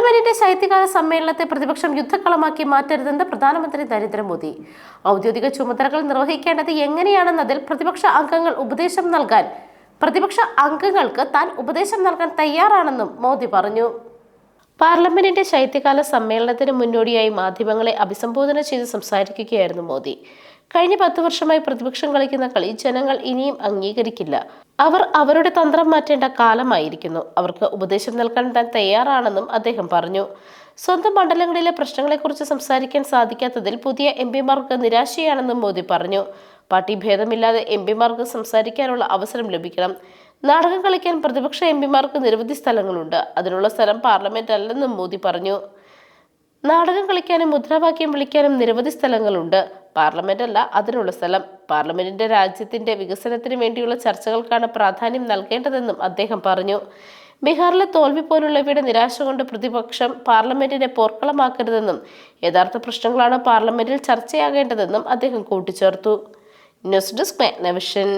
പാർലമെന്റിന്റെ ശൈത്യകാല സമ്മേളനത്തെ പ്രതിപക്ഷം യുദ്ധക്കളമാക്കി മാറ്റരുതെന്ന് പ്രധാനമന്ത്രി നരേന്ദ്രമോദി. ഔദ്യോഗിക ചുമതലകൾ നിർവഹിക്കേണ്ടത് എങ്ങനെയാണെന്നതിൽ പ്രതിപക്ഷ അംഗങ്ങൾക്ക് താൻ ഉപദേശം നൽകാൻ തയ്യാറാണെന്നും മോദി പറഞ്ഞു. പാർലമെന്റിന്റെ ശൈത്യകാല സമ്മേളനത്തിന് മുന്നോടിയായി മാധ്യമങ്ങളെ അഭിസംബോധന ചെയ്ത് സംസാരിക്കുകയായിരുന്നു മോദി. കഴിഞ്ഞ 10 വർഷമായി പ്രതിപക്ഷം കളിക്കുന്ന കളി ജനങ്ങൾ ഇനിയും അംഗീകരിക്കില്ല. അവർ അവരുടെ തന്ത്രം മാറ്റേണ്ട കാലമായിരിക്കുന്നു. അവർക്ക് ഉപദേശം നൽകാൻ താൻ തയ്യാറാണെന്നും അദ്ദേഹം പറഞ്ഞു. സ്വന്തം മണ്ഡലങ്ങളിലെ പ്രശ്നങ്ങളെക്കുറിച്ച് സംസാരിക്കാൻ സാധിക്കാത്തതിൽ പുതിയ എംപിമാർക്ക് നിരാശയാണെന്നും മോദി പറഞ്ഞു. പാർട്ടി ഭേദമില്ലാതെ എംപിമാർക്ക് സംസാരിക്കാനുള്ള അവസരം ലഭിക്കണം. നാടകം കളിക്കാൻ പ്രതിപക്ഷ എംപിമാർക്ക് നിരവധി സ്ഥലങ്ങളുണ്ട്. അതിനുള്ള സ്ഥലം പാർലമെന്റ് അല്ലെന്നും മോദി പറഞ്ഞു. നാടകം കളിക്കാനും മുദ്രാവാക്യം വിളിക്കാനും നിരവധി സ്ഥലങ്ങളുണ്ട്. പാർലമെന്റ് അല്ല അതിനുള്ള സ്ഥലം. പാർലമെന്റിന്റെ രാജ്യത്തിന്റെ വികസനത്തിന് വേണ്ടിയുള്ള ചർച്ചകൾക്കാണ് പ്രാധാന്യം നൽകേണ്ടതെന്നും അദ്ദേഹം പറഞ്ഞു. ബീഹാറിലെ തോൽവി പോലുള്ളവയുടെ നിരാശ കൊണ്ട് പ്രതിപക്ഷം പാർലമെന്റിനെ പോർക്കളമാക്കരുതെന്നും യഥാർത്ഥ പ്രശ്നങ്ങളാണ് പാർലമെന്റിൽ ചർച്ചയാകേണ്ടതെന്നും അദ്ദേഹം കൂട്ടിച്ചേർത്തു. News desk മെഗ്നവിഷൻ.